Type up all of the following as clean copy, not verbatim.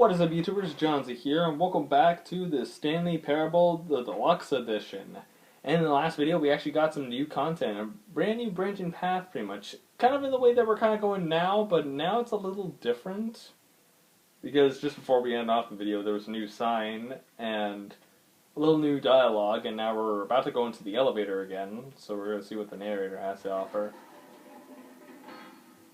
What is up, YouTubers? Johnsy here, and welcome back to the Stanley Parable, the Deluxe Edition. And in the last video, we actually got some new content, a brand new branching path, pretty much. Kind of in the way that we're kind of going now, but now it's a little different. Because just before we end off the video, there was a new sign, and a little new dialogue, and now we're about to go into the elevator again, so we're going to see what the narrator has to offer.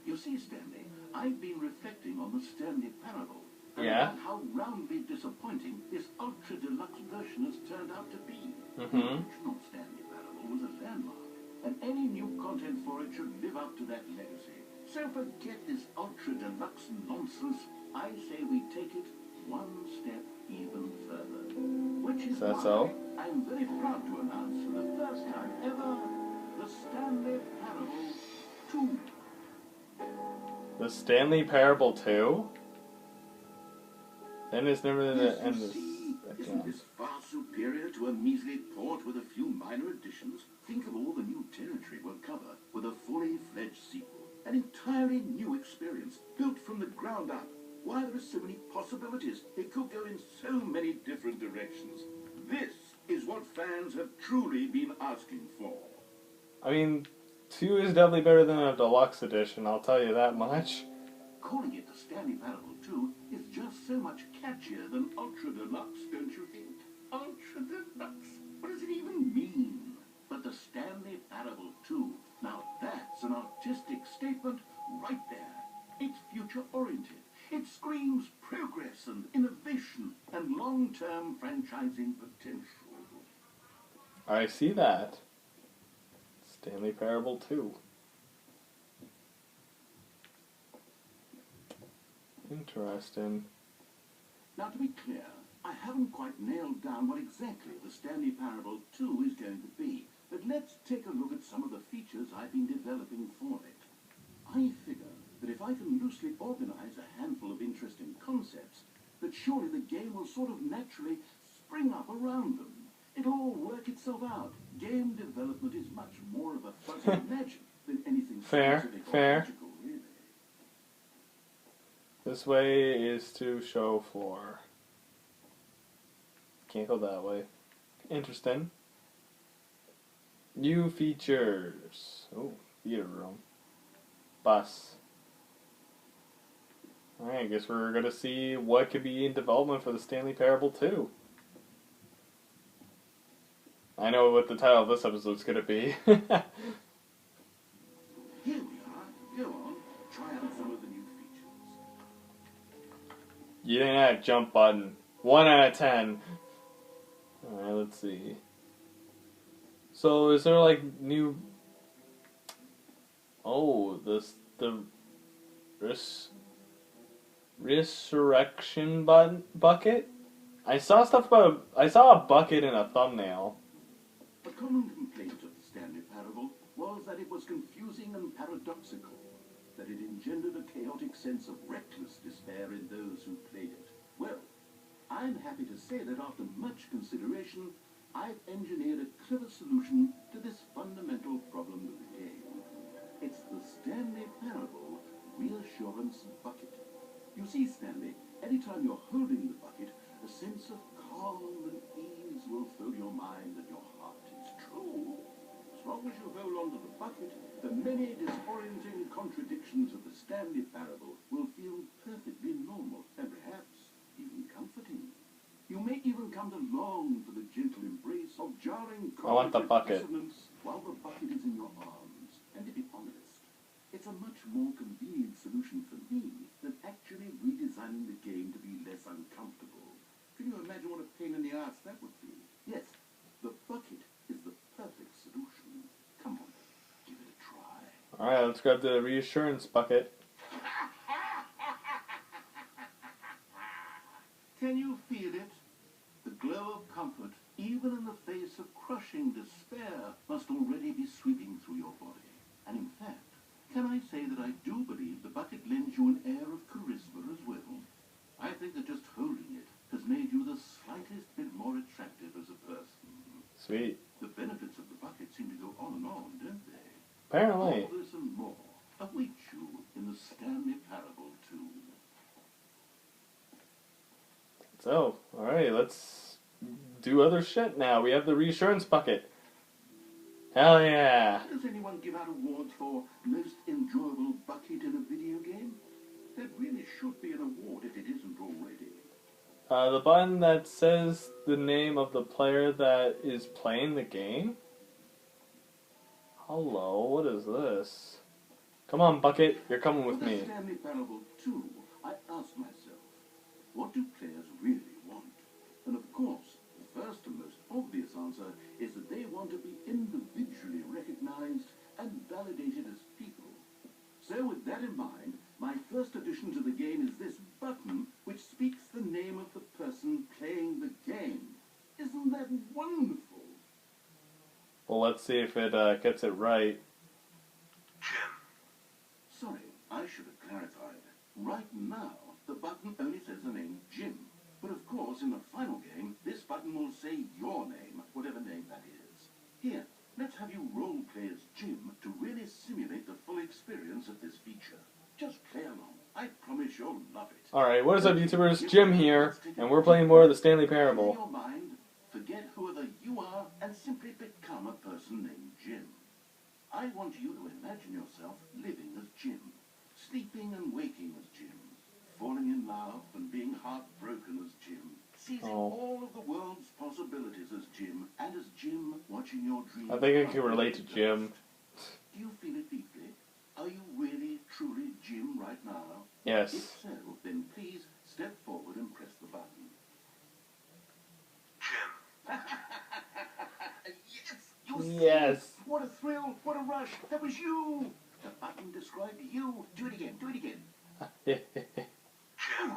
You see, Stanley, I've been reflecting on the Stanley Parable. Yeah? And how roundly disappointing this ultra-deluxe version has turned out to be. Mm-hmm. The original Stanley Parable was a landmark, and any new content for it should live up to that legacy. So forget this ultra-deluxe nonsense. I say we take it one step even further. Which is why I'm very proud to announce for the first time ever, the Stanley Parable 2. The Stanley Parable 2? Then it's never the end of Isn't this far superior to a measly port with a few minor additions? Think of all the new territory we'll cover with a fully fledged sequel. An entirely new experience, built from the ground up. Why, there are so many possibilities. It could go in so many different directions. This is what fans have truly been asking for. I mean, 2 is definitely better than a deluxe edition, I'll tell you that much. Calling it the Stanley Parable 2 is just so much catchier than Ultra Deluxe, don't you think? Ultra Deluxe? What does it even mean? But the Stanley Parable 2, now that's an artistic statement right there. It's future-oriented. It screams progress and innovation and long-term franchising potential. I see that. Stanley Parable 2. Interesting. Now, to be clear, I haven't quite nailed down what exactly the Stanley Parable 2 is going to be, but let's take a look at some of the features I've been developing for it. I figure that if I can loosely organize a handful of interesting concepts, that surely the game will sort of naturally spring up around them. It'll all work itself out. Game development is much more of a fuzzy magic than anything specific or magical, really. This way is to show floor. Can't go that way. Interesting. New features. Oh, theater room. Bus. Alright, I guess we're gonna see what could be in development for the Stanley Parable 2. I know what the title of this episode's gonna be. Here we are. Go on. Try out some of the new features. You didn't have jump button. 1 out of 10. Alright, let's see. So, is there like new... Oh, the resurrection bucket? I saw stuff about I saw a bucket in a thumbnail. A common complaint of the Stanley Parable was that it was confusing and paradoxical, that it engendered a chaotic sense of reckless despair in those who played it. Well, I'm happy to say that after much consideration, I've engineered a clever solution to this fundamental problem of the game. It's the Stanley Parable Reassurance Bucket. You see, Stanley, anytime you're holding the bucket, a sense of calm and ease will fill your mind and your heart. It's true. As long as you hold on to the bucket, the many disorienting contradictions of the Stanley Parable will feel perfectly normal and perhaps even comforting. You may even come to long for the gentle embrace of jarring cognitive dissonance while the bucket is in your arms. And to be honest, it's a much more convenient solution for me than actually redesigning the game to be less uncomfortable. Can you imagine what a pain in the ass that would be? Yes, the bucket is the perfect solution. Come on, give it a try. Alright, let's grab the reassurance bucket. Can you feel it? The glow of comfort, even in the face of crushing despair, must already be sweeping through your body. And in fact, can I say that I do believe the bucket lends you an air of charisma as well? I think that just holding it has made you the slightest bit more attractive as a person. Sweet. The benefits of the bucket seem to go on and on, don't they? Apparently. All this and more await you in the Stanley Parable 2. So, alright, let's do other shit now. We have the reassurance bucket. Hell yeah. Does anyone give out awards for most enjoyable bucket in a video game? There really should be an award if it isn't already. The button that says the name of the player that is playing the game? Hello, what is this? Come on, Bucket, you're coming with For me. the Stanley Parable 2, I asked myself, what do players really want? And of course, the first and most obvious answer is that they want to be individually recognized and validated as people. So with that in mind, my first addition to the game is this button which speaks the name of the person playing the game. Isn't that wonderful? Well, let's see if it gets it right. Jim. Sorry, I should have clarified. Right now, the button only says the name Jim. But of course, in the final game, this button will say your name, whatever name that is. Here, let's have you role play as Jim to really simulate the full experience of this feature. Just play along. I promise you'll love it. Alright, what is up, YouTubers? Jim here, and we're playing more of the Stanley Clear Parable. your mind, forget whoever you are, and simply become a person named Jim. I want you to imagine yourself living as Jim, sleeping and waking as Jim, falling in love and being heartbroken as Jim, seizing all of the world's possibilities as Jim, and as Jim watching your dreams. I think I can relate to Jim. Do you feel it deeply? Are you really, truly Jim right now? Yes. If so, then please step forward and press the button. Jim. Yes! You see? Yes. What a thrill! What a rush! That was you! The button described you. Do it again. Do it again. Jim.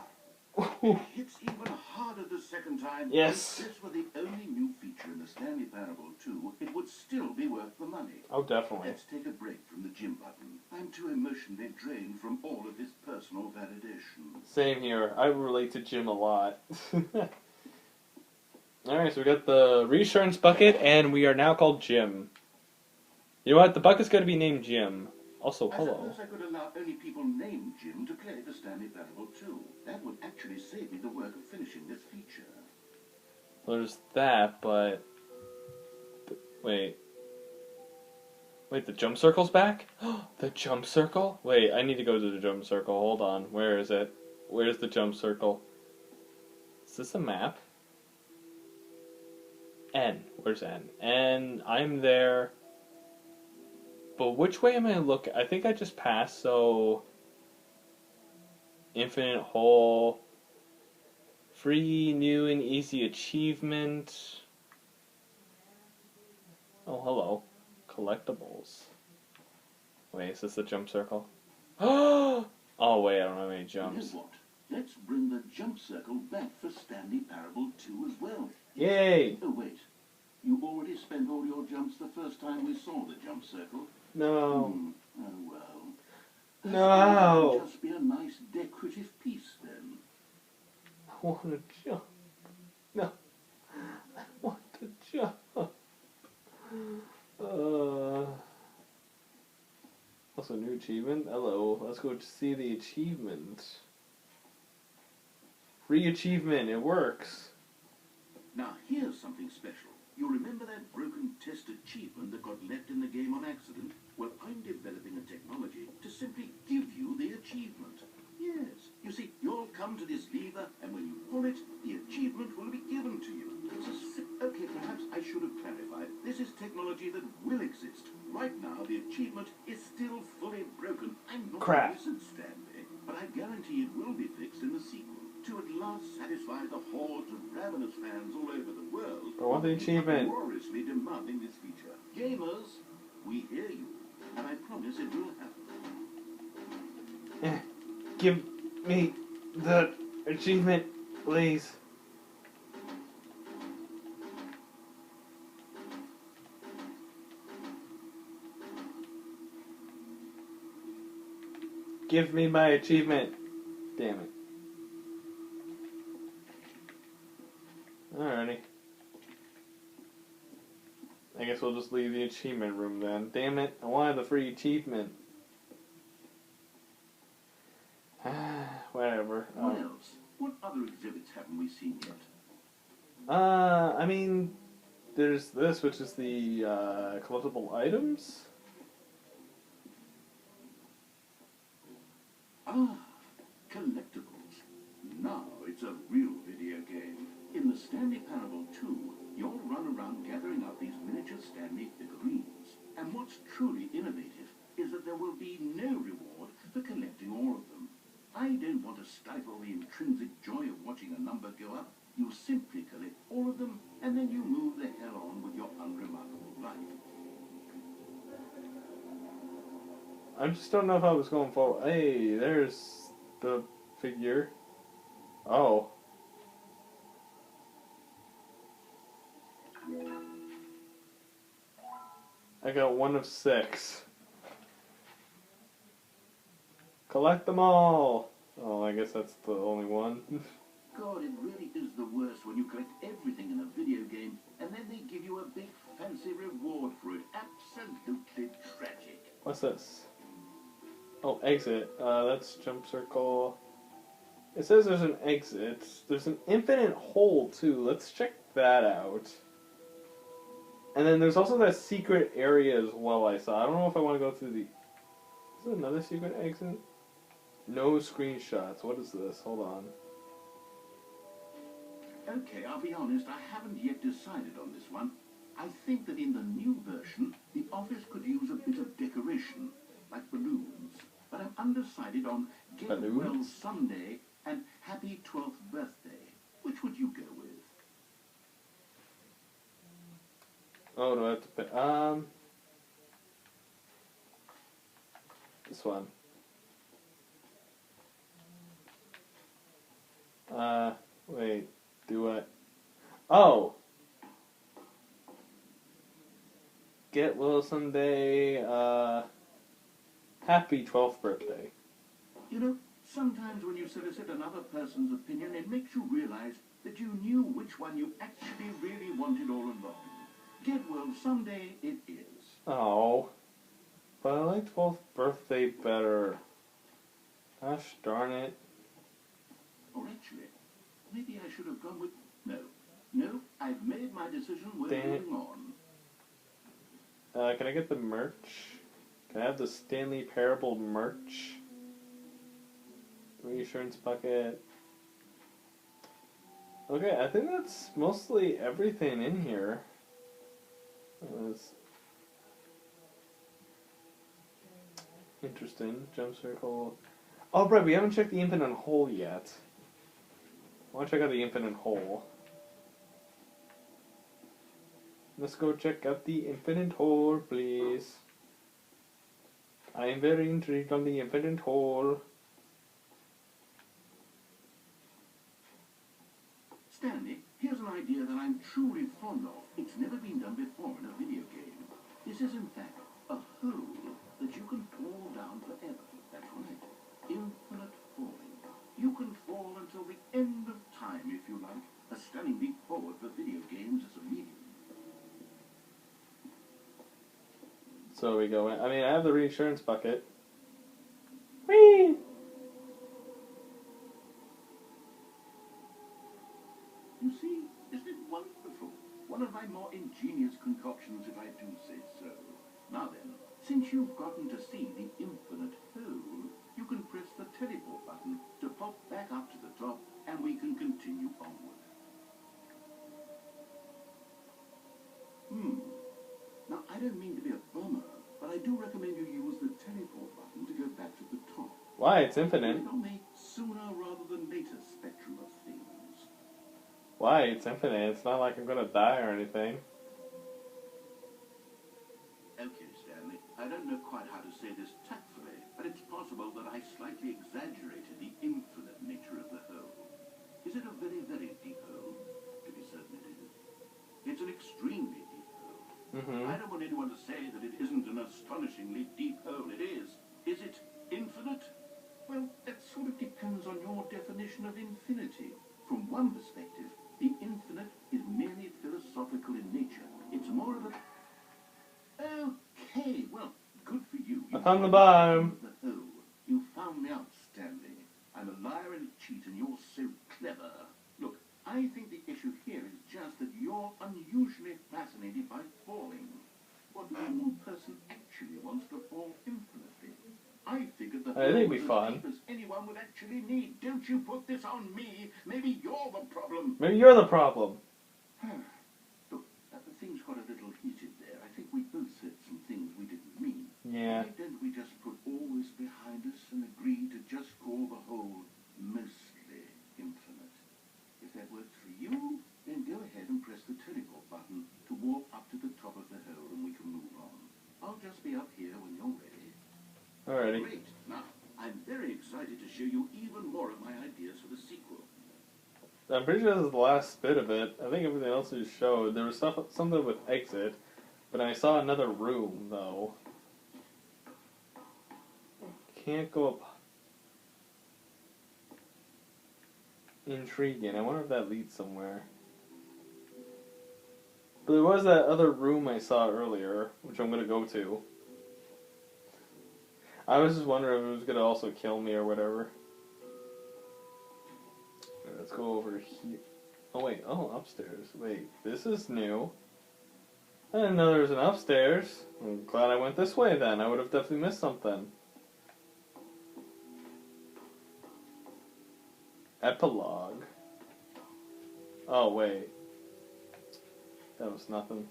It hits even harder the second time. Yes. If this were the only new feature in the Stanley Parable 2, it would still be worth the money. Oh, definitely. Let's take a break from the Jim button. I'm too emotionally drained from all of this personal validation. Same here. I relate to Jim a lot. Alright, so we got the reassurance bucket, and we are now called Jim. You know what? The bucket's going to be named Jim. Also, I hello. suppose I could allow only people named Jim to play the Stanley Parable 2. That would actually save me the work of finishing this feature. There's that, but... Wait. Wait, the jump circle's back? The jump circle? Wait, I need to go to the jump circle. Hold on. Where is it? Where's the jump circle? Is this a map? N. Where's N? N. I'm there. But which way am I looking? I think I just passed, so... Infinite hole. Free, new, and easy achievement. Oh, hello. Collectibles. Wait, is this the jump circle? Oh, wait, I don't have any jumps. You know what? Let's bring the jump circle back for Stanley Parable 2 as well. Yay! Oh, wait. You already spent all your jumps the first time we saw the jump circle. No. Oh, well. No! It'll just be a nice decorative piece, then. I want to jump. No. I want to jump. Also, new achievement. Hello. Let's go see the achievement. Free achievement. It works. Now, here's something special. You remember that broken test achievement that got left in the game on accident? Well, I'm developing a technology to simply give you the achievement. Yes. You see, you'll come to this lever, and when you pull it, the achievement will be given to you. Okay, perhaps I should have clarified. This is technology that will exist. Right now, the achievement is still fully broken. I'm not Crap. innocent, Stanley, but I guarantee it will be fixed in the sequel. To at last satisfy the hordes of ravenous fans all over the world. I want the achievement. Uproariously demanding this feature. Gamers, we hear you, and I promise it will happen. Give me the achievement, please. Give me my achievement. Damn it. Alrighty. I guess we'll just leave the achievement room then. Damn it, I wanted the free achievement. Whatever. What else? What other exhibits haven't we seen yet? I mean, there's this, which is the collectible items. Ah, collectibles. Now it's a real video game. In the Stanley Parable 2, you'll run around gathering up these miniature Stanley figurines. And what's truly innovative is that there will be no reward for collecting all of them. I don't want to stifle the intrinsic joy of watching a number go up. You simply collect all of them, and then you move the hell on with your unremarkable life. I just don't know if I was going forward. Hey, there's the figure. Oh. I got 1 of 6. Collect them all! Oh, I guess that's the only one. God, it really is the worst when you collect everything in a video game and then they give you a big fancy reward for it. Absolutely tragic. What's this? Oh, exit. That's jump circle. It says there's an exit. There's an infinite hole, too. Let's check that out. And then there's also that secret area as well I saw. I don't know if I want to go through the... Is there another secret exit? No screenshots. What is this? Hold on. Okay, I'll be honest, I haven't yet decided on this one. I think that in the new version, the office could use a bit of decoration, like balloons. But I'm undecided on Get Well Someday and Happy 12th Birthday. Which would you go with? Oh, do I have to pay? This one. Wait, do what? Oh! Get well someday, happy 12th birthday. You know, sometimes when you solicit another person's opinion, it makes you realize that you knew which one you actually really wanted all along. Get well someday it is. Oh. But I like 12th birthday better. Gosh darn it. Or actually, maybe I should have gone with... No, I've made my decision. We're moving on. Can I get the merch? Can I have the Stanley Parable merch? Reassurance bucket. Okay, I think that's mostly everything in here. That's interesting. Jump circle. Oh, right, we haven't checked the infinite hole yet. I want to check out the infinite hole. Let's go check out the infinite hole, please. I am very intrigued on the infinite hole. Stanley, here's an idea that I'm truly fond of. It's never been done before in a video game. This is, in fact, a hole that you can fall down forever. That's right. Infinite falling. You can fall until the end of time, if you like. A stunning leap forward for video games as a medium. So we go in. I mean, I have the reassurance bucket. Whee! You see, isn't it wonderful? One of my more ingenious concoctions, if I do say so. Now then, since you've gotten to see the infinite hole, you can press the teleport button to pop back up to the top, and we can continue onward. Now, I don't mean to be a bummer, but I do recommend you use the teleport button to go back to the top. Why? It's infinite. On the sooner rather than later spectrum of things. Why? It's infinite. It's not like I'm gonna die or anything. Okay, Stanley, I don't know quite how to say this tactfully, but it's possible that I slightly exaggerated the infinite nature of the hole. Is it a very, very deep hole? To be certain it is. It's an extremely deep hole. I don't want anyone to say that it isn't an astonishingly deep hole. It is. Is it infinite? Well, that sort of depends on your definition of infinity. From one perspective, the infinite is merely philosophical in nature. It's more of a... Okay, well, good for you. I found the bottom. The hole. You found me out, Stanley. I'm a liar and a cheat, and you're so you're unusually fascinated by falling. What normal person actually wants to fall infinitely? I figured the I think it'd be floor was fun. as deep as anyone would actually need. Don't you put this on me. Maybe you're the problem. Maybe you're the problem. Look, the things got a little heated there. I think we both said some things we didn't mean. Yeah. Why don't we just put all this behind us and agree to just call the whole mostly infinite? If that works for you, then go ahead and press the teleport button to warp up to the top of the hole and we can move on. I'll just be up here when you're ready. Alrighty. Great. Now, I'm very excited to show you even more of my ideas for the sequel. I'm pretty sure this is the last bit of it. I think everything else you showed. There was something with exit, but I saw another room though. Can't go up. Intriguing. I wonder if that leads somewhere. But there was that other room I saw earlier, which I'm gonna go to. I was just wondering if it was gonna also kill me or whatever. Let's go over here. Oh wait, upstairs. Wait, this is new. I didn't know there was an upstairs. I'm glad I went this way then. I would have definitely missed something. Epilogue. Oh wait. That was nothing.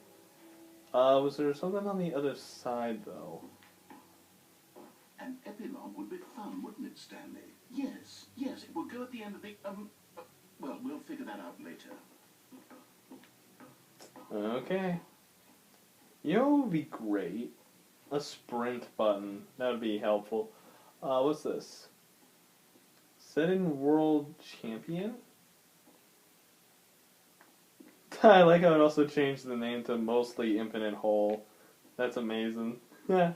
Was there something on the other side though? An epilogue would be fun, wouldn't it, Stanley? Yes, it would go at the end of the, well, we'll figure that out later. Okay. You know what would be great? A sprint button. That would be helpful. What's this? Set in World Champion? I like how it also changed the name to Mostly Infinite Hole. That's amazing. Yeah.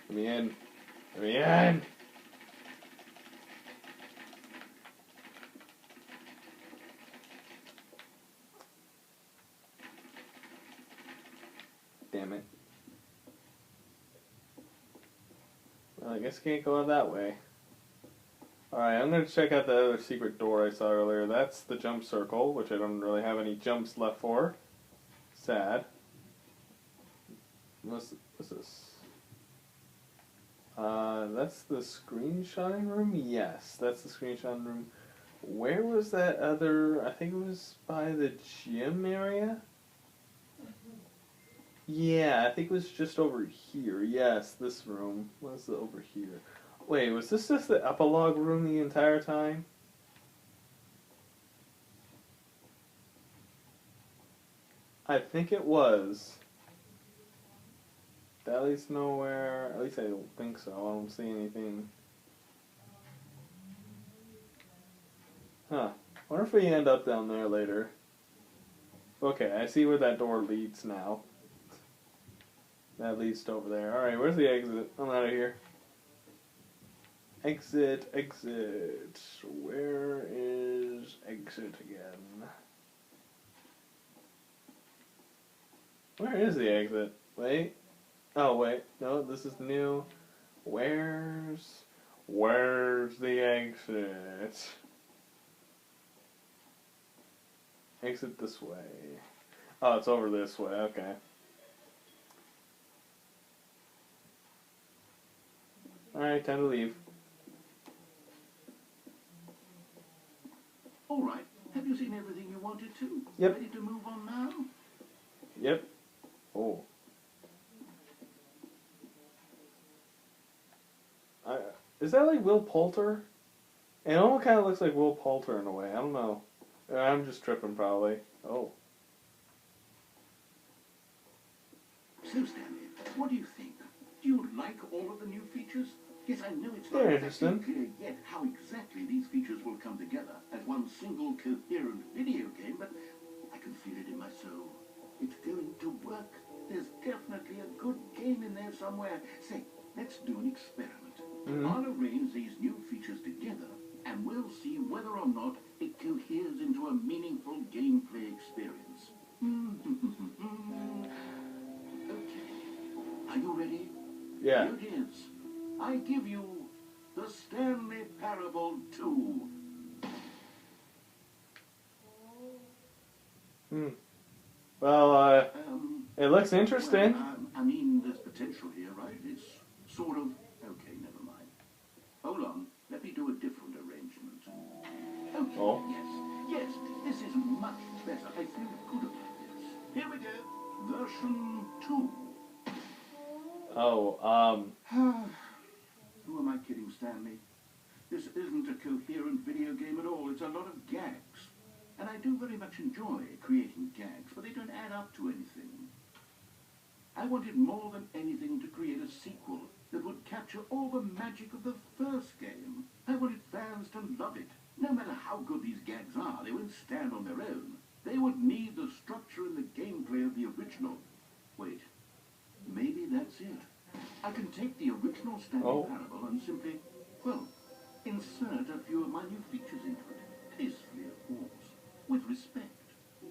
Let me in. Let me in! Damn it. Well, I guess I can't go out that way. Alright, I'm gonna check out the other secret door I saw earlier. That's the jump circle, which I don't really have any jumps left for. Sad. What's this? That's the screenshotting room? Yes, that's the screenshotting room. Where was that other... I think it was by the gym area? Yeah, I think it was just over here. Yes, this room. What's over here? Wait, was this just the epilogue room the entire time? I think it was. That leads nowhere. At least I don't think so. I don't see anything. Huh. Wonder if we end up down there later. Okay, I see where that door leads now. That leads to over there. Alright, where's the exit? I'm out of here. Exit, exit. Where is exit again? Where is the exit? Wait. Oh, wait. No, this is new. Where's the exit? Exit this way. Oh, it's over this way. Okay. Alright, time to leave. Alright, have you seen everything you wanted to? Yep. Ready to move on now? Yep. Oh. Is that like Will Poulter? It almost kind of looks like Will Poulter in a way. I don't know. I'm just tripping probably. Oh. So, Stanley, what do you think? Do you like all of the new features? Yes, I know it's not They're exactly interesting. clear yet how exactly these features will come together as one single coherent video game, but I can feel it in my soul. It's going to work. There's definitely a good game in there somewhere. Say, let's do an experiment. I'll arrange these new features together, and we'll see whether or not it coheres into a meaningful gameplay experience. Okay. Are you ready? Yeah. Here it is. I give you Hmm. Well, it looks interesting. Well, I mean, there's potential here, right? It's sort of... Okay, never mind. Hold on. Let me do a different arrangement. Okay, Oh. yes, this is much better. I feel good about this. Here we go. Version 2. Oh, Who am I kidding, Stanley? This isn't a coherent video game at all. It's a lot of gags. And I do very much enjoy creating gags, but they don't add up to anything. I wanted more than anything to create a sequel that would capture all the magic of the first game. I wanted fans to love it. No matter how good these gags are, they won't stand on their own. They would need the structure and the gameplay of the original. Wait, maybe that's it. I can take the original Stanley Parable and simply, well, insert a few of my new features into it. Tastefully, of course. With respect.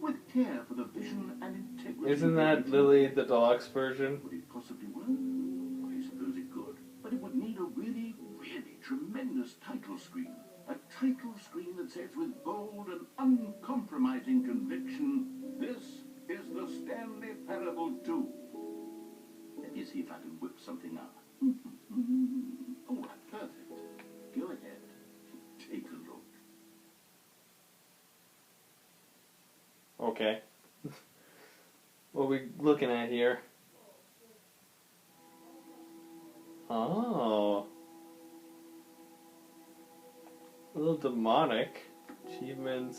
With care for the vision and integrity. isn't that Lily the Deluxe version? Would it possibly work? I suppose it could. But it would need a really, really tremendous title screen. A title screen that says with bold and uncompromising conviction, this is the Stanley Parable 2. Let me see if I can whip something up. All right, perfect. Go ahead. Take a look. Okay. What are we looking at here? Oh. A little demonic. Achievements.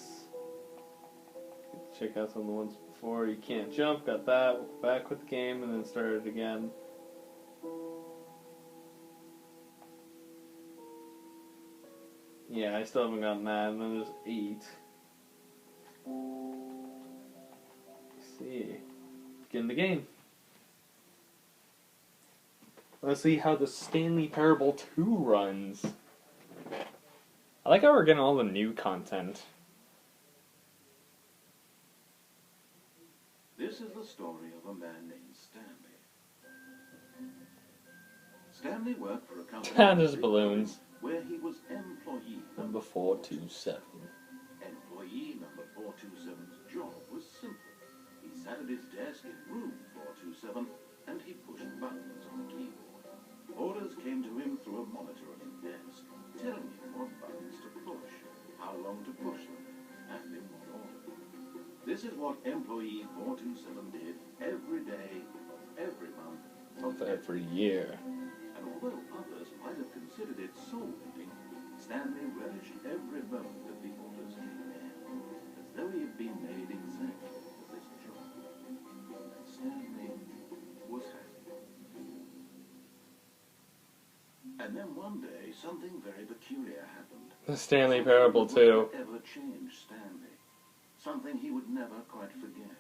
Check out some of the ones before. You can't jump. Got that. Back with the game and then start it again. Yeah, I still haven't gotten that. And then there's 8. Let's see. Get in the game. Let's see how the Stanley Parable 2 runs. I like how we're getting all the new content. This is the story of a man named Stanley. Stanley worked for a company There's balloons. where he was employee Number 427. Employee number 427's job was simple. He sat at his desk in room 427 and he pushed buttons on a keyboard. Orders came to him through a monitor on his desk, telling him what buttons to push, how long to push them, and in what order. This is what employee 427 did every day, every month, Of every year. and although others might have considered it soul-eating, Stanley relished every moment that the orders came in, as though he had been made exactly for this job. And Stanley was happy. And then one day, something very peculiar happened. The Stanley Parable 2. Something that would ever change Stanley. Something he would never quite forget.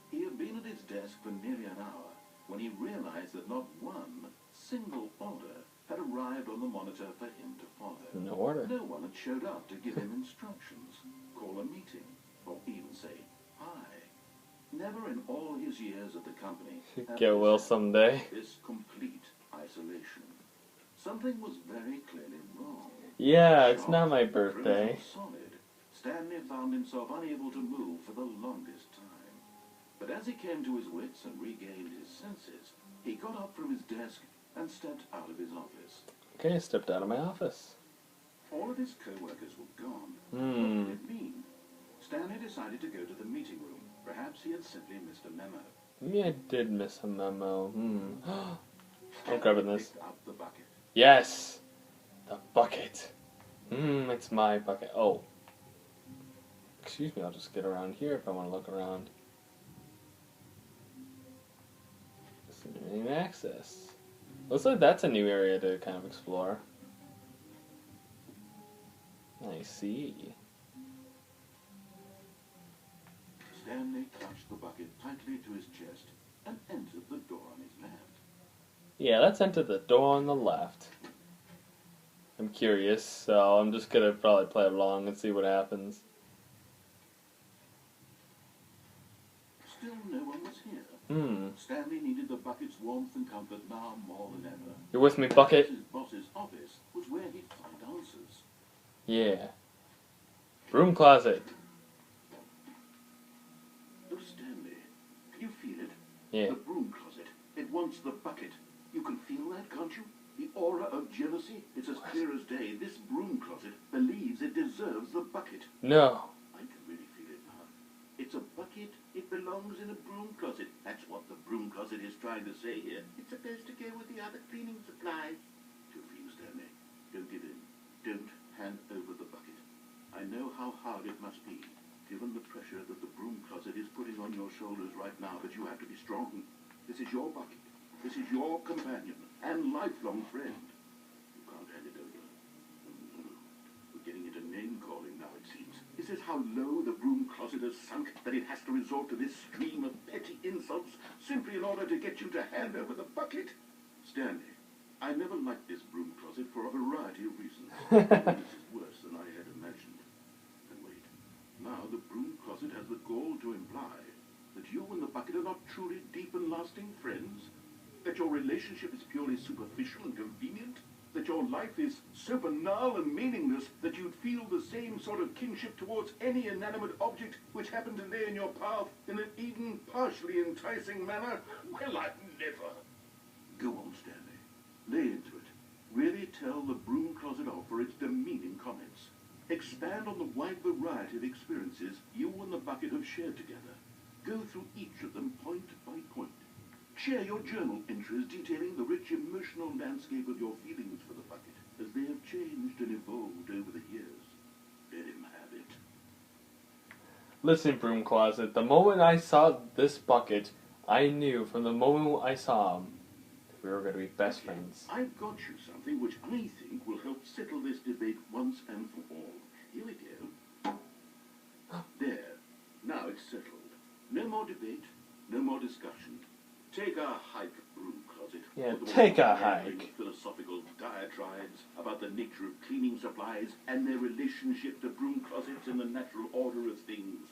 He had been at his desk for nearly an hour when he realized that not one single order had arrived on the monitor for him to follow. No order. No one had showed up to give him instructions, call a meeting, or even say hi. Never in all his years at the company had Get well this someday. this complete isolation. Something was very clearly wrong. Yeah, it's not my Shocked, birthday. frozen solid, Stanley found himself unable to move for the longest time. But as he came to his wits and regained his senses, he got up from his desk and stepped out of his office. Okay, I stepped out of my office. All of his co-workers were gone. What Hmm. did it mean? Stanley decided to go to the meeting room. Perhaps he had simply missed a memo. Maybe I did miss a memo. I'm grabbing this. Picked up the bucket. Yes! The bucket. It's my bucket. Oh. Excuse me, I'll just get around here if I want to look around. New access. Looks like that's a new area to kind of explore. I see. Stanley clutched the bucket tightly to his chest and entered the door on his left. Yeah, let's enter the door on the left. I'm curious, so I'm just gonna probably play along and see what happens. Still no one was here. Stanley needed the bucket's warmth and comfort now more than ever. You're with me, bucket? His boss's office was where he'd find answers. Yeah. Broom closet. Yeah. The broom closet. It wants the bucket. You can feel that, can't you? The aura of jealousy. It's as clear as day. This broom closet believes it deserves the bucket. No. I can really feel it now. It's a bucket. It belongs in a broom closet. That's what the broom closet is trying to say here. It's supposed to go with the other cleaning supplies. Good for you, Stanley. Don't give in. Don't hand over the bucket. I know how hard it must be, given the pressure that the broom closet is putting on your shoulders right now, but you have to be strong. This is your bucket. This is your companion and lifelong friend. You can't hand it over. No. We're getting into name-calling now, it seems. Is this how low the broom closet has sunk, that it has to resort to this stream of petty insults simply in order to get you to hand over the bucket? Stanley, I never liked this broom closet for a variety of reasons. This is worse than I had imagined. And wait, now the broom closet has the gall to imply that you and the bucket are not truly deep and lasting friends? That your relationship is purely superficial and convenient? That your life is so banal and meaningless that you'd feel the same sort of kinship towards any inanimate object which happened to lay in your path in an even partially enticing manner? Well, I've never. Go on, Stanley. Lay into it. Really tell the broom closet off for its demeaning comments. Expand on the wide variety of experiences you and the bucket have shared together. Go through each of them point by point. Share your journal entries detailing the rich emotional landscape of your feelings for the bucket as they have changed and evolved over the years. Let him have it. Listen, broom closet, the moment I saw this bucket, I knew from the moment I saw him that we were going to be best friends. I've got you something which I think will help settle this debate once and for all. Here we go. There. Now it's settled. No more debate, no more discussion. Take a hike, broom closet. Yeah, take a hike. Philosophical diatribes about the nature of cleaning supplies and their relationship to broom closets in the natural order of things.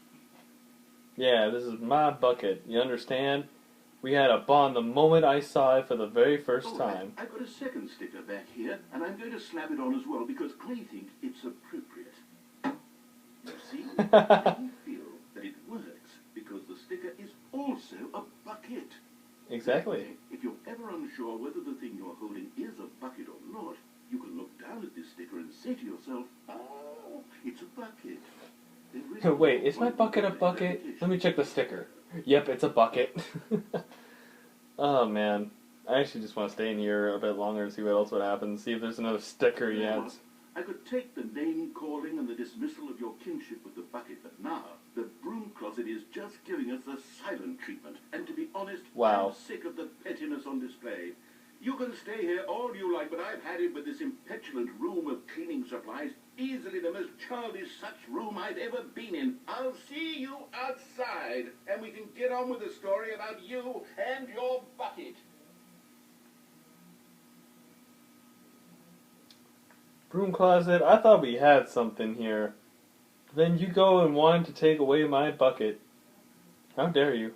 Yeah, this is my bucket. You understand? We had a bond the moment I saw it for the very first time. I've got a second sticker back here, and I'm going to slap it on as well because I think it's appropriate. You see? I feel that it works because the sticker is also a bucket. Exactly. If you're ever unsure whether the thing you're holding is a bucket or not, you can look down at this sticker and say to yourself, oh, it's a bucket. Wait, is my bucket a bucket? Let me check the sticker. Yep, it's a bucket. Oh man, I actually just want to stay in here a bit longer and see what else would happen. See if there's another sticker yet. I could take the name-calling and the dismissal of your kinship with the bucket, but now the broom closet is just giving us the silent treatment. And to be honest, wow. I'm sick of the pettiness on display. You can stay here all you like, but I've had it with this impetulant room of cleaning supplies. Easily the most childish such room I've ever been in. I'll see you outside, and we can get on with the story about you and your bucket. Broom closet, I thought we had something here. Then you go and wanted to take away my bucket. How dare you?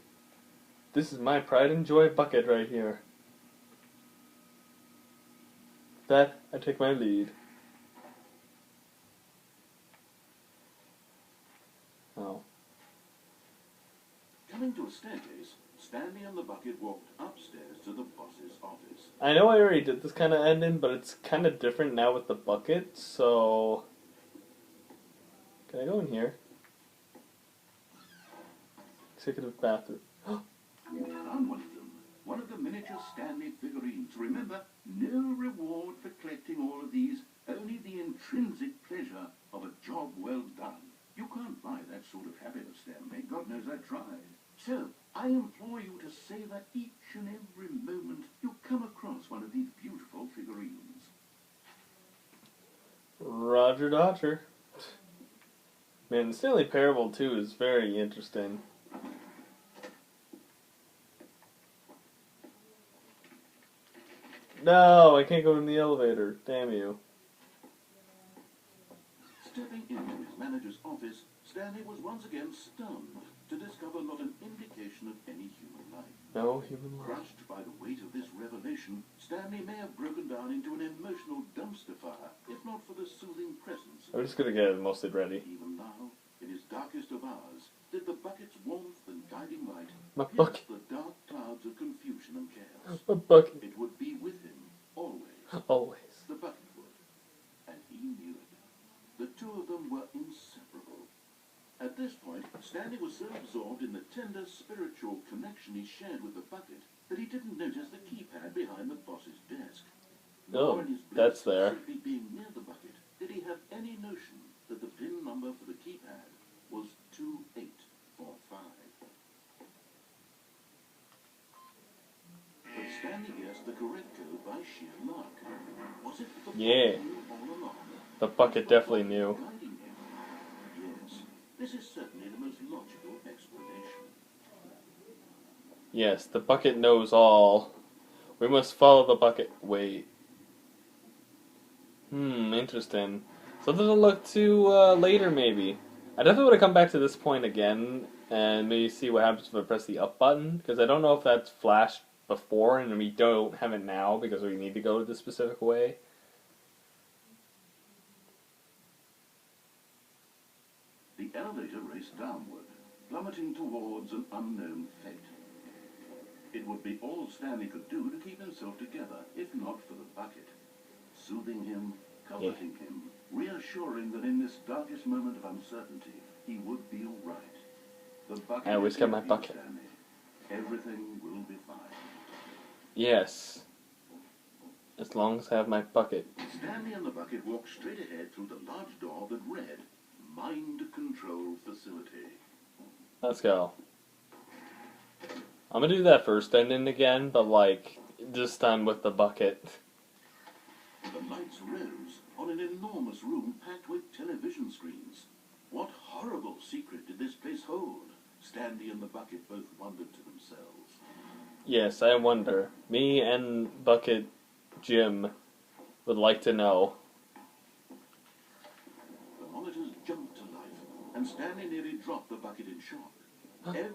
This is my pride and joy bucket right here. That, I take my lead. Oh. Coming to a staircase, Stanley and the bucket walked upstairs to the boss's office. I know I already did this kind of ending, but it's kind of different now with the bucket, so... Can I go in here? Executive bathroom. You found one of them. One of the miniature Stanley figurines. Remember, no reward for collecting all of these, only the intrinsic pleasure of a job well done. You can't buy that sort of happiness, Stanley. God knows I tried. So, I implore you to savor each and every moment you come across one of these beautiful figurines. Roger Dodger. Man, the Stanley Parable 2 is very interesting. No, I can't go in the elevator. Damn you. Stepping into his manager's office, Stanley was once again stunned to discover not an indication of any human life. No human life. Crushed by the weight of this revelation, Stanley may have broken down into an emotional dumpster fire, if not for the soothing presence of I'm just gonna get it mostly ready. Even now, in his darkest of hours, did the bucket's warmth and guiding light My pierce bucket. the dark clouds clouds of confusion and chaos. A bucket. It would be with him, always. Always. The bucket would. And he knew it. The two of them were inseparable. At this point, Stanley was so absorbed in the tender spiritual connection he shared with the bucket that he didn't notice the keypad behind the boss's desk. Oh, Nor in his that's bliss there. of simply being near the bucket did he have any notion that the pin number for the keypad was 2845. But Stanley guessed the correct code by sheer luck. Was it the Yeah. bucket knew all along? The bucket definitely knew. Guiding him? Yes, this is certainly the most logical explanation. Yes, the bucket knows all. We must follow the bucket. Wait. Interesting. Something to look to later, maybe. I definitely would have come back to this point again and maybe see what happens if I press the up button, because I don't know if that's flashed before and we don't have it now because we need to go the specific way. The elevator raced downward, plummeting towards an unknown fate. It would be all Stanley could do to keep himself together, if not for the bucket. Soothing him, comforting him, reassuring that in this darkest moment of uncertainty, he would be all right. The bucket I always got my is bucket. Stanley. Everything will be fine. Yes. As long as I have my bucket. Stanley and the bucket walked straight ahead through the large door that read, Mind Control Facility. Let's go. I'm gonna do that first and then again, but like, this time with the bucket. The lights rose on an enormous room packed with television screens. What horrible secret did this place hold? Stanley and the bucket both wondered to themselves. Yes, I wonder. Me and Bucket Jim would like to know. The monitors jumped to life, and Stanley nearly dropped the bucket in shock.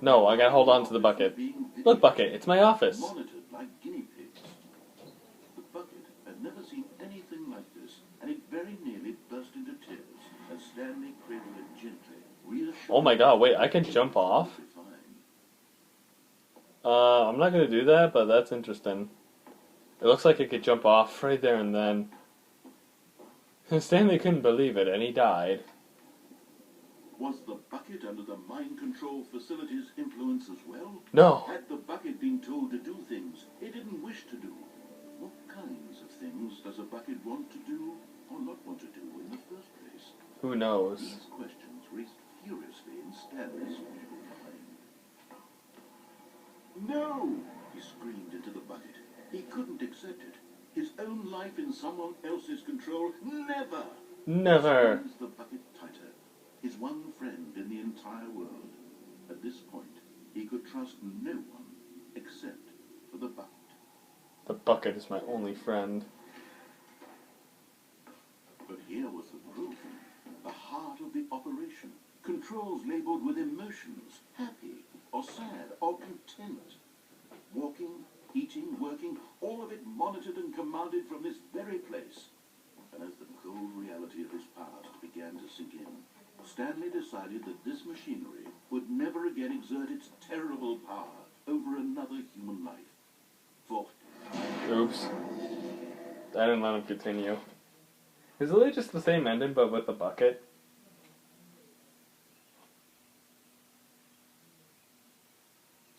No, I gotta hold on to the bucket. Look, Bucket, it's my office. Monitored like guinea pigs. The bucket had never seen anything like this, and it very nearly burst into tears as Stanley cradled it gently, reassuring. Oh my god, wait, I can jump off? I'm not gonna do that, but that's interesting. It looks like I could jump off right there and then. Stanley couldn't believe it, and he died. Was the bucket under the mind control facility's influence as well? No. Had the bucket been told to do things it didn't wish to do? What kinds of things does a bucket want to do or not want to do in the first place? Who knows? These questions raced furiously in Stanley's visual mind. No! He screamed into the bucket. He couldn't accept it. His own life in someone else's control. Never! Never. He squeezed the bucket tighter. His one friend in the entire world. At this point, he could trust no one except for the bucket. The bucket is my only friend. But here was the proof. The heart of the operation. Controls labeled with emotions. Happy, or sad, or content. Walking, eating, working, all of it monitored and commanded from this very place. And as the cold reality of his past began to sink in, Stanley decided that this machinery would never again exert its terrible power over another human life. For... Oops. I didn't let him continue. Is it really just the same ending, but with the bucket?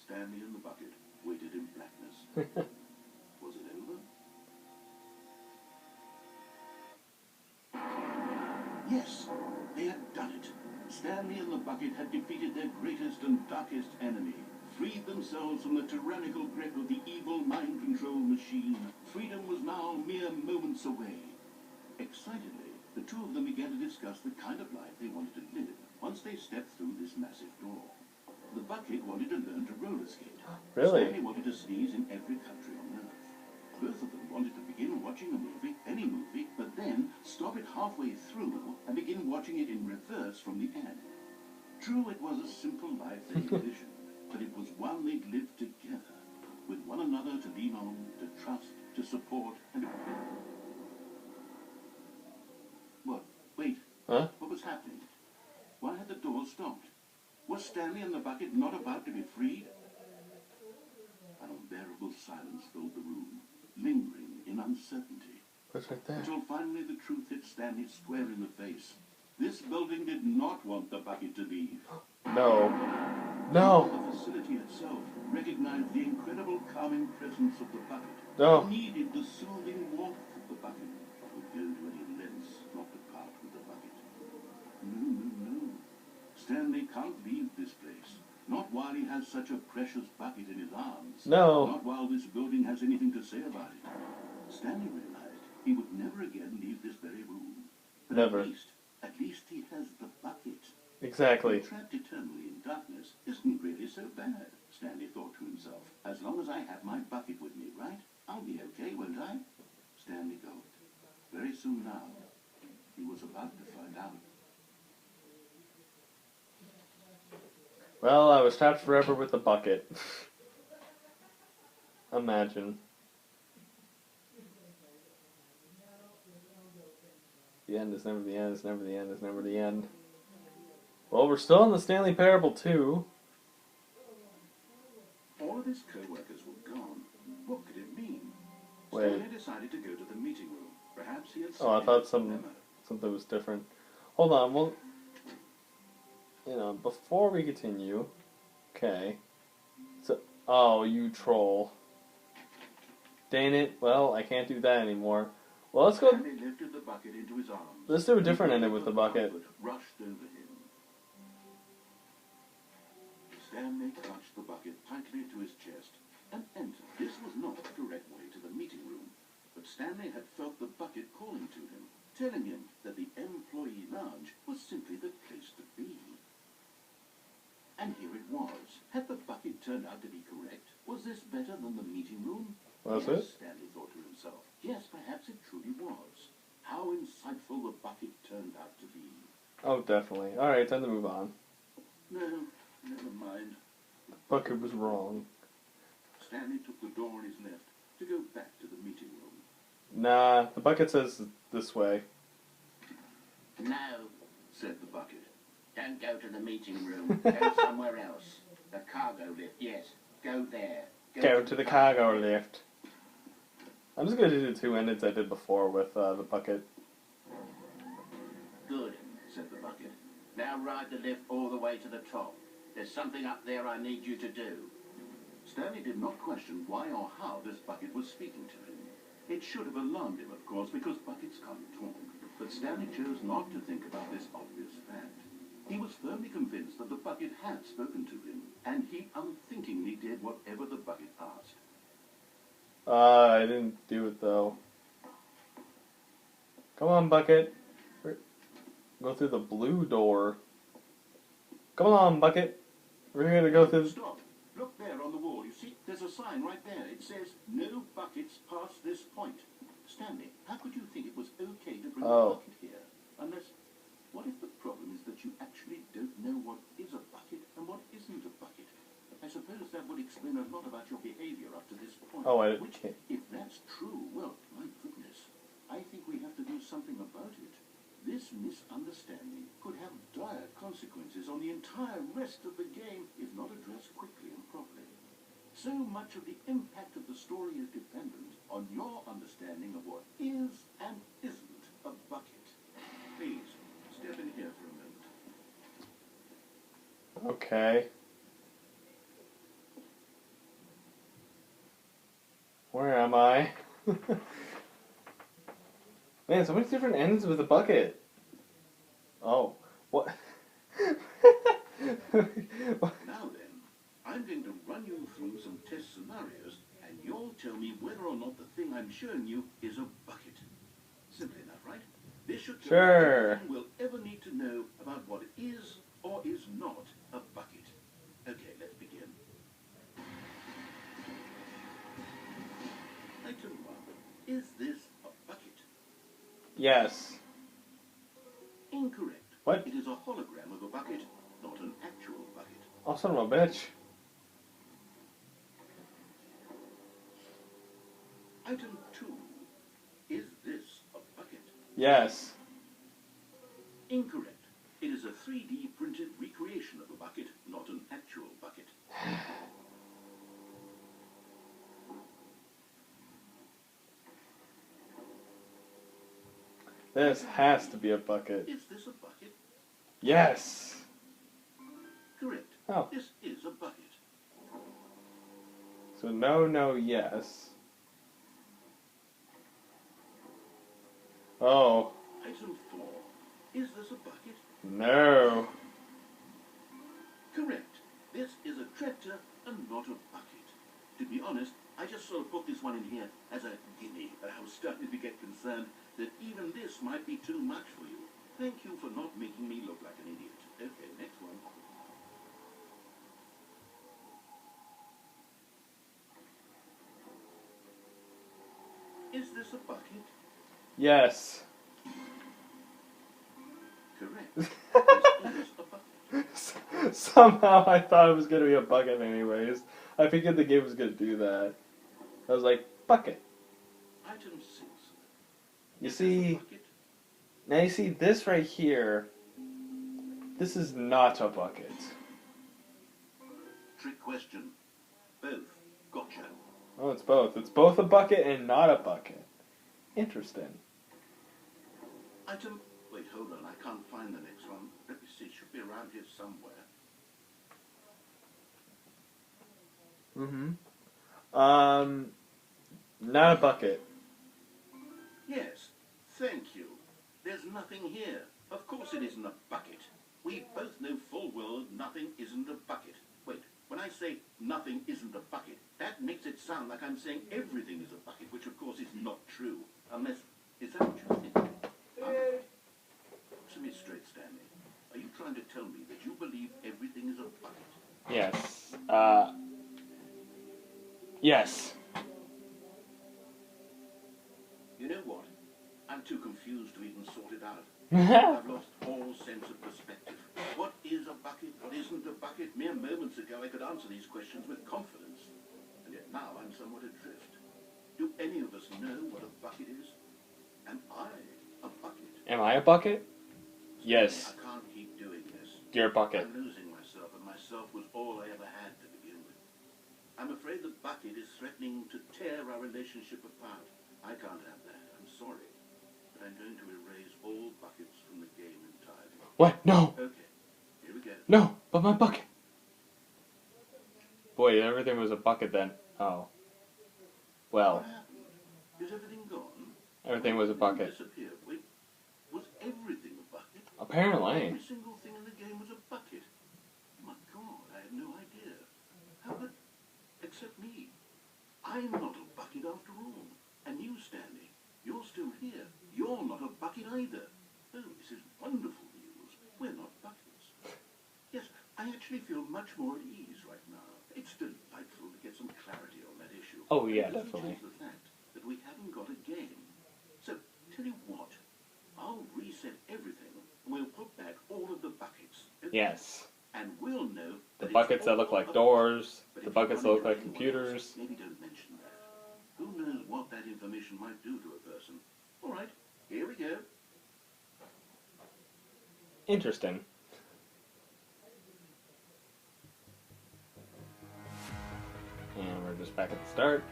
Stanley and the bucket waited in blackness. Was it over? Yes, they had done it. Stanley and the bucket had defeated their greatest and darkest enemy, freed themselves from the tyrannical grip of the evil mind control machine. Freedom was now mere moments away. Excitedly, the two of them began to discuss the kind of life they wanted to live once they stepped through this massive door. The bucket wanted to learn to roller skate. Really? Stanley wanted to sneeze in every country on earth. Both of them wanted to begin watching a movie, any movie, but then stop it halfway through and begin watching it in reverse from the end. True, it was a simple life they envisioned, but it was one they'd lived together, with one another to lean on, to trust, to support, and... What? Wait. Huh? What was happening? Why had the door stopped? Was Stanley and the bucket not about to be freed? An unbearable silence filled the room, lingering in uncertainty. What's right there? Until finally the truth hit Stanley square in the face. This building did not want the bucket to leave. No. No. The facility itself recognized the incredible calming presence of the bucket. No. It needed the soothing warmth of the bucket. It would go to any lengths not to part with the bucket. No. Stanley can't leave this place. Not while he has such a precious bucket in his arms. No. Not while this building has anything to say about it. Stanley realized he would never again leave this very room. But Never. At least he has the bucket. Exactly. Trapped eternally in darkness isn't really so bad, Stanley thought to himself. As long as I have my bucket with me, right? I'll be okay, won't I? Stanley gulped. Very soon now, he was about to find out. Well, I was trapped forever with the bucket. Imagine. The end is never the end, it's never the end, it's never the end. Well, we're still in the Stanley Parable 2. All of his co-workers were gone. What could it mean? Wait. Stanley decided to go to the meeting room. Perhaps he had Oh, I thought something was different. Hold on, well, before we continue, okay. So, oh, you troll. Dang it, well, I can't do that anymore. Well, let's go. Stanley lifted the bucket into his arms. Let's do a different ending with the bucket. Rushed over him. Stanley clutched the bucket tightly to his chest and entered. This was not the correct way to the meeting room, but Stanley had felt the bucket calling to him, telling him that the employee lounge was simply the place to be. And here it was. Had the bucket turned out to be correct? Was this better than the meeting room? Was Yes, it? Stanley thought to himself. Yes, perhaps it truly was. How insightful the bucket turned out to be. Oh, definitely. Alright, time to move on. No, never mind. Bucket was wrong. Stanley took the door on his left to go back to the meeting room. Nah, the bucket says this way. No, Said the bucket. don't go to the meeting room. Go somewhere else. The cargo lift, yes. Go there. Go to the cargo lift. I'm just going to do the two endings I did before with the bucket. Good, Said the bucket. now ride the lift all the way to the top. There's something up there I need you to do. Stanley did not question why or how this bucket was speaking to him. It should have alarmed him, of course, because buckets can't talk. But Stanley chose not to think about this obvious fact. He was firmly convinced that the bucket had spoken to him, and he unthinkingly did whatever the bucket asked. I didn't do it though. Come on, bucket. Go through the blue door. Come on, bucket. We're going to go through. Stop. Look there on the wall. You see, there's a sign right there. It says, no buckets past this point. Stanley, how could you think it was okay to bring a bucket here? Unless, what if the problem is that you actually don't know what is a bucket and what isn't a bucket? I suppose that would explain a lot about your behavior up to this point. Oh, Which, if that's true, well, my goodness, I think we have to do something about it. This misunderstanding could have dire consequences on the entire rest of the game if not addressed quickly and properly. So much of the impact of the story is dependent on your understanding of what is and isn't a bucket. Please, step in here for a moment. Okay. Where am I? Man, so many different ends with the bucket. Oh, what? Now then, I'm going to run you through some test scenarios, and you'll tell me whether or not the thing I'm showing you is a bucket. Simple enough, right? This should tell you everything we'll ever need to know about what is or is not a bucket. Okay, let's begin. Item 1. Is this a bucket? Yes. Incorrect. What? It is a hologram of a bucket, not an actual bucket. Oh, son of a bitch. Item 2. Is this a bucket? Yes. Incorrect. It is a 3D printed recreation of a bucket, not an actual bucket. This has to be a bucket. Is this a bucket? Yes. Correct. Oh. This is a bucket. So no, no, yes. Oh. Item 4. Is this a bucket? No. Correct. This is a tractor and not a bucket. To be honest, I just sort of put this one in here as a gimme, but I was starting to get concerned that even this might be too much for you. Thank you for not making me look like an idiot. Okay, next one. Is this a bucket? Yes. Correct. This is a bucket. Somehow I thought it was going to be a bucket anyways. I figured the game was going to do that. I was like, bucket. Item 6. You Is this see, a bucket? now you see this right here. This is not a bucket. Trick question. Both. Gotcha. Oh, it's both. It's both a bucket and not a bucket. Interesting. Item... Wait, hold on. I can't find the next one. Let me see. It should be around here somewhere. Not a bucket. Yes. Thank you. There's nothing here. Of course it isn't a bucket. We both know full well nothing isn't a bucket. Wait, when I say nothing isn't a bucket, that makes it sound like I'm saying everything is a bucket, which of course is not true. Unless... Is that what you think? Answer me straight, Stanley. Are you trying to tell me that you believe everything is a bucket? Yes. Yes. You know what? I'm too confused to even sort it out. I've lost all sense of perspective. What is a bucket? What isn't a bucket? Mere moments ago I could answer these questions with confidence. And yet now I'm somewhat adrift. Do any of us know what a bucket is? Am I a bucket? Am I a bucket? Yes. I can't keep doing this. You're a bucket. I'm losing myself, and myself was all I ever had to begin with. I'm afraid the bucket is threatening to tear our relationship apart. I can't have that. I'm sorry. But I'm going to erase all buckets from the game entirely. What? No. Okay. Here we go. No, but my bucket. Boy, everything was a bucket then. Oh. Well, What happened? Is everything gone? everything was a bucket. Disappeared. Wait, was everything a bucket? Apparently. Every single thing in the game was a bucket. My God, I had no idea. How could... Except me. I'm not a bucket after all. And you, Stanley, you're still here. You're not a bucket either. Oh, this is wonderful news. We're not buckets. Yes, I actually feel much more at ease right now. It's delightful to get some clarity on that issue. Oh, yeah, It doesn't definitely. change the fact that we haven't got a game. So, tell you what, I'll reset everything and we'll put back all of the buckets. Okay? Yes. And we'll know The that buckets it's that all look like a doors. but The if you're buckets that running look like anyone else, computers. maybe don't mention that. Who knows what that information might do to a person. All right, here we go. Interesting. And we're just back at the start.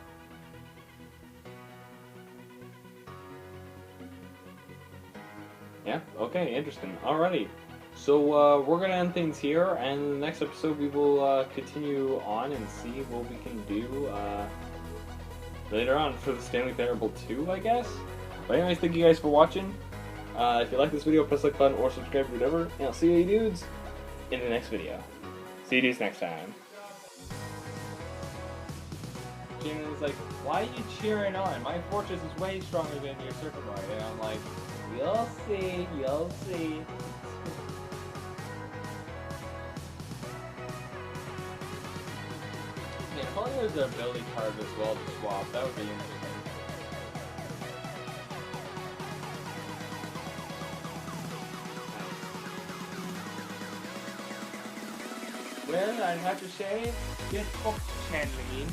Yeah, okay, interesting. Alrighty. So we're going to end things here, and in the next episode we will continue on and see what we can do later on for the Stanley Parable 2, I guess. But anyways, thank you guys for watching. If you like this video, press the like button or subscribe or whatever, and I'll see you dudes in the next video. See you dudes next time. Jamin's like, why are you cheering on? My fortress is way stronger than your circuit board. And I'm like, you'll see, you'll see. Yeah, if only there was an ability card as well to swap, that would be interesting. Well, I'd have to say, get fucked, Stanley.